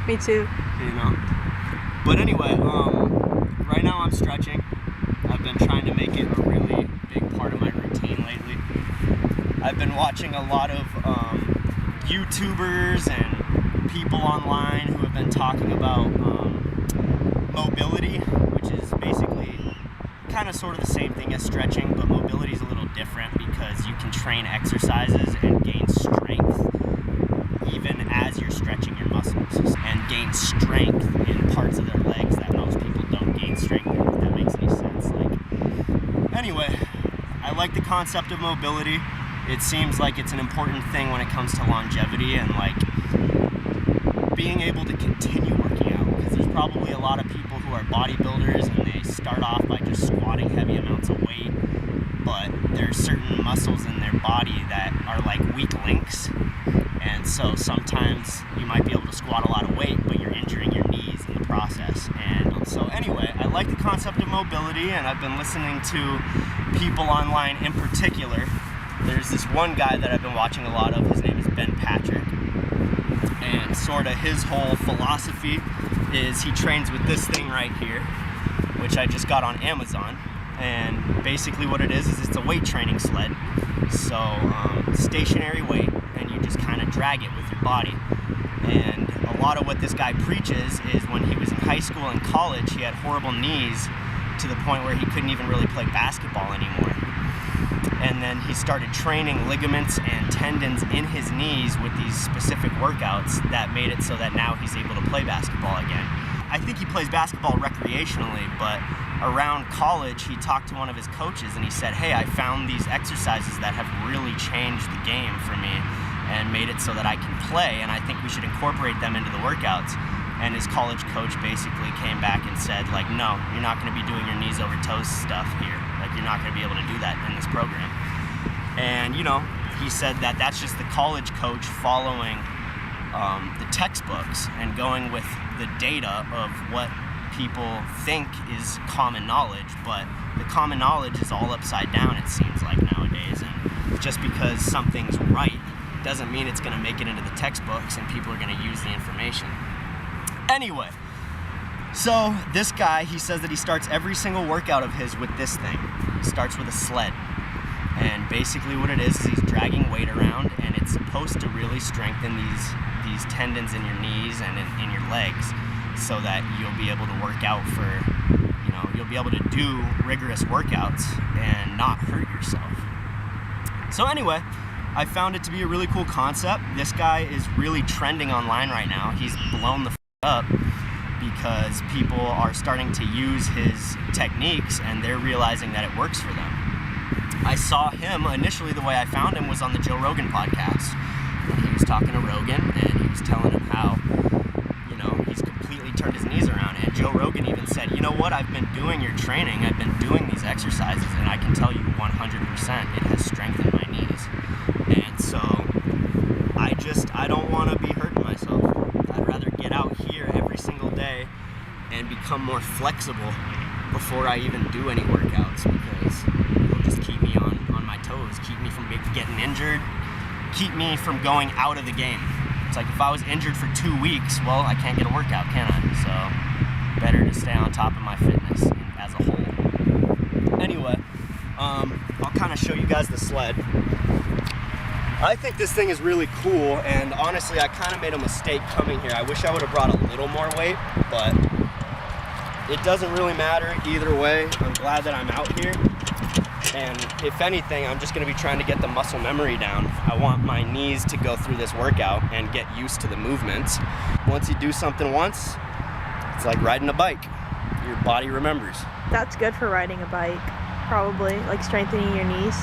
Me too. You know? But anyway, right now I'm stretching. I've been trying to make it a really big part of my routine lately. I've been watching a lot of YouTubers and people online who have been talking about mobility, which is basically kind of sort of the same thing as stretching, but mobility is a little different because you can train exercises and gain strength even as you're stretching your muscles, and gain strength in parts of their legs that most people don't gain strength in, if that makes any sense. Anyway, I like the concept of mobility. It seems like it's an important thing when it comes to longevity and being able to continue working out, because there's probably a lot of people who are bodybuilders and they start off by just squatting heavy amounts of weight, but there's certain muscles in their body that are like weak links, and so sometimes you might be able to squat a lot of weight, but you're injuring your knees in the process. And so anyway, I like the concept of mobility, and I've been listening to people online in particular. There's this one guy that I've been watching a lot of. His name is Ben Patrick, and sort of his whole philosophy is he trains with this thing right here, which I just got on Amazon. And basically what it is it's a weight training sled. So stationary weight, and you just kind of drag it with your body. And a lot of what this guy preaches is when he was in high school and college, he had horrible knees to the point where he couldn't even really play basketball anymore. And then he started training ligaments and tendons in his knees with these specific workouts that made it so that now he's able to play basketball again. I think he plays basketball recreationally, but around college he talked to one of his coaches and he said, hey, I found these exercises that have really changed the game for me and made it so that I can play, and I think we should incorporate them into the workouts. And his college coach basically came back and said, no, you're not going to be doing your knees over toes stuff here. You're not going to be able to do that in this program. And he said that that's just the college coach following the textbooks and going with the data of what people think is common knowledge, but the common knowledge is all upside down, it seems like nowadays. And just because something's right doesn't mean it's going to make it into the textbooks and people are going to use the information. Anyway, so this guy, he says that he starts every single workout of his with this thing. He starts with a sled. And basically what it is he's dragging weight around, and it's supposed to really strengthen these tendons in your knees and in your legs, so that you'll be able to work out for, you'll be able to do rigorous workouts and not hurt yourself. So anyway, I found it to be a really cool concept. This guy is really trending online right now. He's blown the up because people are starting to use his techniques and they're realizing that it works for them. I saw him, initially the way I found him was on the Joe Rogan podcast. And he was talking to Rogan and he was telling him how, he's completely turned his knees around. And Joe Rogan even said, you know what, I've been doing your training, I've been doing these exercises, and I can tell you 100% it has strengthened my knees. And so I don't want to be hurting myself. I'd rather get out here every single day and become more flexible before I even do any workouts, because it'll just keep me on my toes, keep me from getting injured, keep me from going out of the game. It's like if I was injured for 2 weeks, well, I can't get a workout, can I? So better to stay on top of my fitness as a whole. Anyway, I'll kind of show you guys the sled. I think this thing is really cool, and honestly, I kind of made a mistake coming here. I wish I would have brought a little more weight, but it doesn't really matter either way. I'm glad that I'm out here, and if anything, I'm just going to be trying to get the muscle memory down. I want my knees to go through this workout and get used to the movements. Once you do something once, it's like riding a bike. Your body remembers. That's good for riding a bike, probably, strengthening your knees.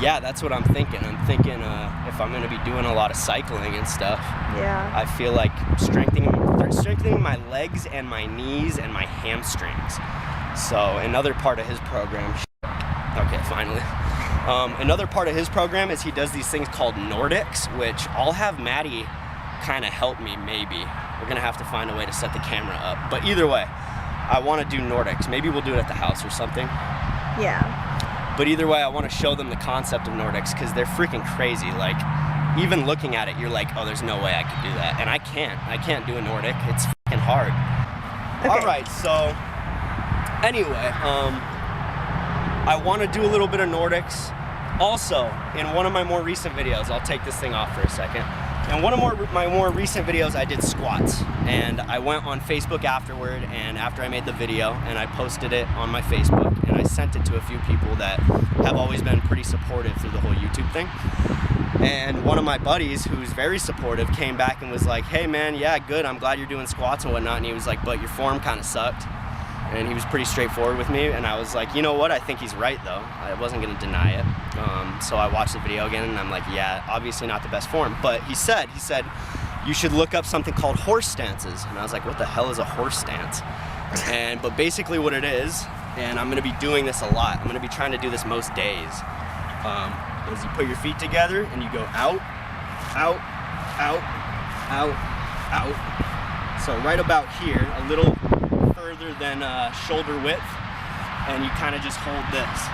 Yeah, that's what I'm thinking. I'm thinking if I'm going to be doing a lot of cycling and stuff, yeah, I feel like strengthening my legs and my knees and my hamstrings. So another part of his program, okay, finally. Another part of his program is he does these things called Nordics, which I'll have Maddie kind of help me maybe. We're going to have to find a way to set the camera up. But either way, I want to do Nordics. Maybe we'll do it at the house or something. Yeah. But either way, I want to show them the concept of Nordics because they're freaking crazy. even looking at it, you're like, oh, there's no way I could do that. And I can't do a Nordic. It's fucking hard. Okay. All right, so anyway, I want to do a little bit of Nordics. Also, in one of my more recent videos, I'll take this thing off for a second. In one of my more recent videos, I did squats, and I went on Facebook afterward, and after I made the video, and I posted it on my Facebook, and I sent it to a few people that have always been pretty supportive through the whole YouTube thing. And one of my buddies, who's very supportive, came back and was like, hey man, yeah, good, I'm glad you're doing squats and whatnot. And he was like, but your form kind of sucked. And he was pretty straightforward with me, and I was like, you know what, I think he's right though. I wasn't gonna deny it. So I watched the video again, and I'm like, yeah, obviously not the best form. But he said, you should look up something called horse stances. And I was like, what the hell is a horse stance? But basically what it is, and I'm gonna be doing this a lot, I'm gonna be trying to do this most days, is you put your feet together and you go out, out, out, out, out. So right about here, a little further than shoulder width, and you kind of just hold this.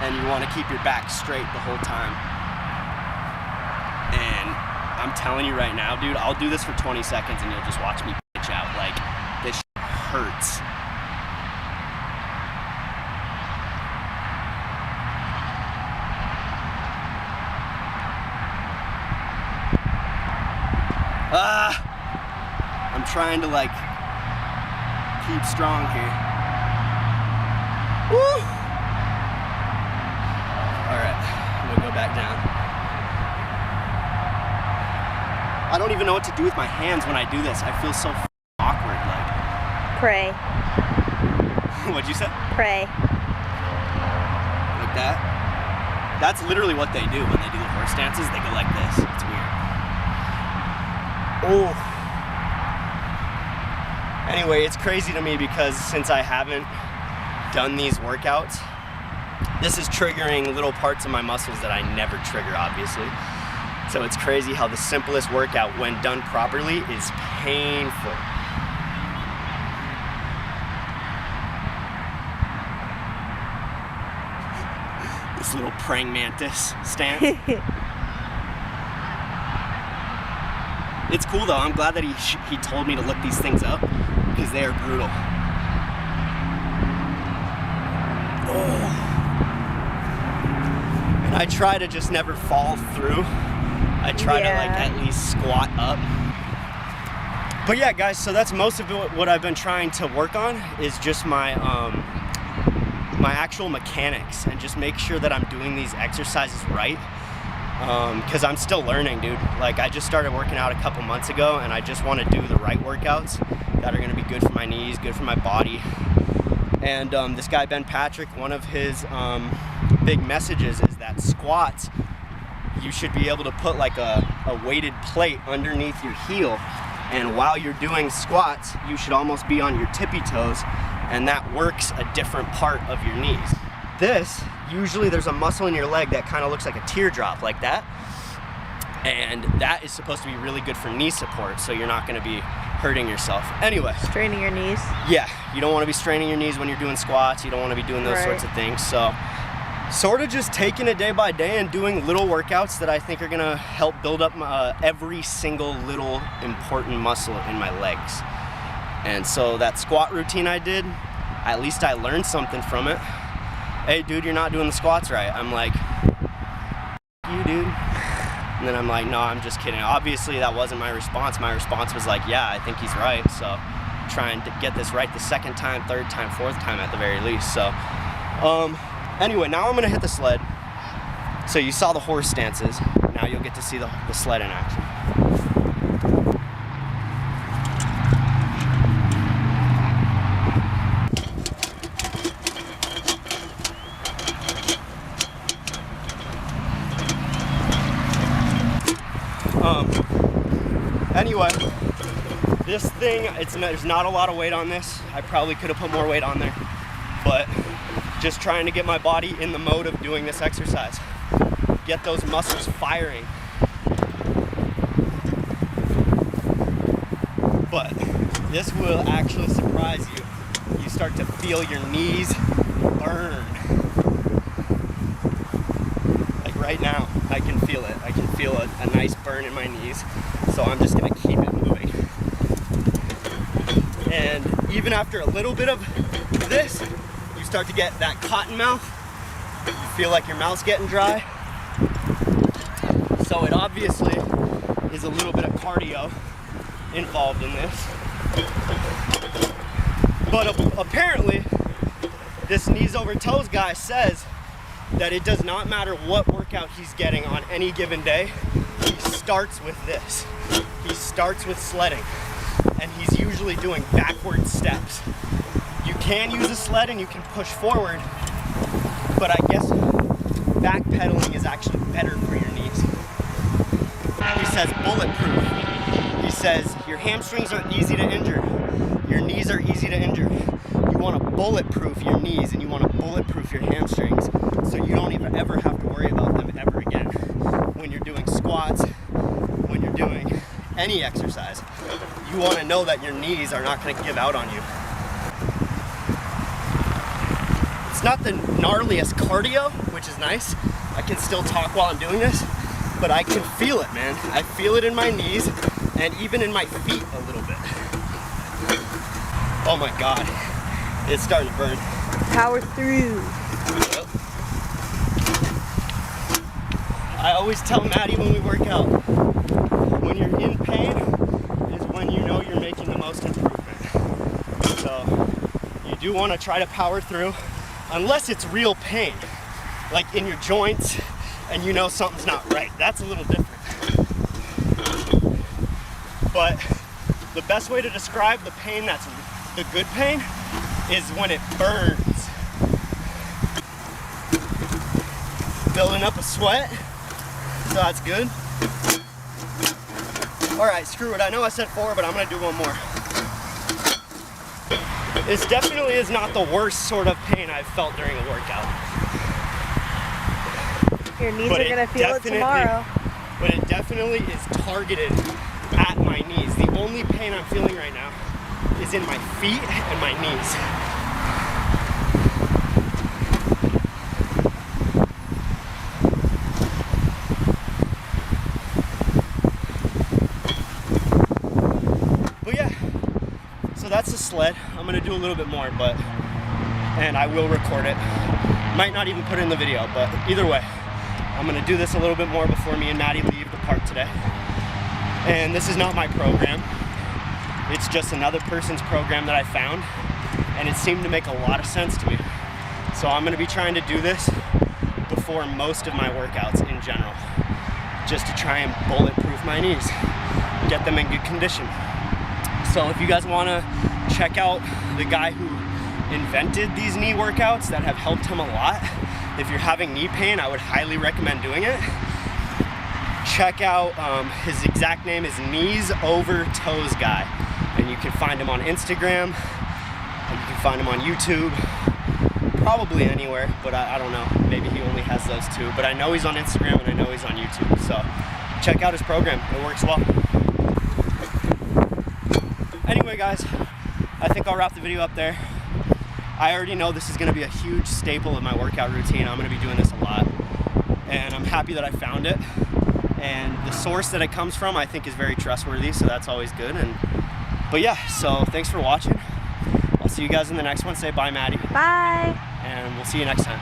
And you want to keep your back straight the whole time. And I'm telling you right now, dude, I'll do this for 20 seconds and you'll just watch me bitch out. Like, this shit hurts. I'm trying to like keep strong here. Woo! Alright, I'm gonna go back down. I don't even know what to do with my hands when I do this. I feel so awkward, like. Pray. What'd you say? Pray. Like that? That's literally what they do when they do the horse dances. They go like this. It's weird. Oh. Anyway, it's crazy to me because since I haven't done these workouts, this is triggering little parts of my muscles that I never trigger, obviously. So it's crazy how the simplest workout, when done properly, is painful. This little praying mantis stance. It's cool though. I'm glad that he told me to look these things up because they are brutal. Oh. And I try to just never fall through. I try to like at least squat up. But yeah, guys, so that's most of what I've been trying to work on is just my my actual mechanics and just make sure that I'm doing these exercises right. Because I'm still learning, dude. Like, I just started working out a couple months ago, and I just want to do the right workouts that are going to be good for my knees, good for my body. And this guy, Ben Patrick, one of his big messages is that squats, you should be able to put like a weighted plate underneath your heel. And while you're doing squats, you should almost be on your tippy toes, and that works a different part of your knees. This, usually there's a muscle in your leg that kind of looks like a teardrop, like that. And that is supposed to be really good for knee support, so you're not going to be hurting yourself. Anyway. Straining your knees. Yeah, you don't want to be straining your knees when you're doing squats. You don't want to be doing those sorts of things. So, sort of just taking it day by day and doing little workouts that I think are going to help build up every single little important muscle in my legs. And so that squat routine I did, at least I learned something from it. Hey dude, you're not doing the squats right. I'm like, you dude. And then I'm like, no, I'm just kidding. Obviously that wasn't my response. My response was like, yeah, I think he's right. So trying to get this right the second time, third time, fourth time at the very least. So anyway, now I'm gonna hit the sled. So you saw the horse stances. Now you'll get to see the sled in action. Anyway, this thing, there's not a lot of weight on this. I probably could have put more weight on there, but just trying to get my body in the mode of doing this exercise. Get those muscles firing. But this will actually surprise you. You start to feel your knees burn. Like right right now, I can feel it. I can feel a nice burn in my knees. So I'm just gonna keep it moving. And even after a little bit of this, you start to get that cotton mouth. You feel like your mouth's getting dry. So it obviously is a little bit of cardio involved in this. But apparently, this knees over toes guy says that it does not matter what workout he's getting on any given day. He starts with this. He starts with sledding, and he's usually doing backward steps. You can use a sled and you can push forward, but I guess backpedaling is actually better for your knees. He says bulletproof. He says your hamstrings are easy to injure. Your knees are easy to injure. You want to bulletproof your knees and you want to bulletproof your hamstrings so you don't even ever have to worry about them ever again. When you're doing squats, when you're doing any exercise, you want to know that your knees are not going to give out on you. It's not the gnarliest cardio, which is nice. I can still talk while I'm doing this, but I can feel it, man. I feel it in my knees and even in my feet a little bit. Oh my God, it's starting to burn. Power through. Yep. I always tell Maddie when we work out, when you're in pain is when you know you're making the most improvement. So you do want to try to power through, unless it's real pain, like in your joints and you know something's not right. That's a little different. But the best way to describe the pain that's the good pain is when it burns. Building up a sweat, so that's good. All right, screw it. I know I said 4, but I'm gonna do one more. This definitely is not the worst sort of pain I've felt during a workout. Your knees are gonna feel it tomorrow. But it definitely is targeted at my knees. The only pain I'm feeling right now is in my feet and my knees. But yeah, so that's the sled. I'm gonna do a little bit more, and I will record it. Might not even put it in the video, but either way, I'm gonna do this a little bit more before me and Maddie leave the park today. And this is not my program. It's just another person's program that I found, and it seemed to make a lot of sense to me. So I'm gonna be trying to do this before most of my workouts in general, just to try and bulletproof my knees, get them in good condition. So if you guys wanna check out the guy who invented these knee workouts that have helped him a lot, if you're having knee pain, I would highly recommend doing it. Check out, his exact name is KneesOverToesGuy, and you can find him on Instagram, and you can find him on YouTube, probably anywhere, but I don't know, maybe he only has those 2, but I know he's on Instagram and I know he's on YouTube, so check out his program, it works well. Anyway guys, I think I'll wrap the video up there. I already know this is gonna be a huge staple of my workout routine. I'm gonna be doing this a lot, and I'm happy that I found it. And the source that it comes from, I think, is very trustworthy, so that's always good. But yeah, so thanks for watching. I'll see you guys in the next one. Say bye, Maddie. Bye. And we'll see you next time.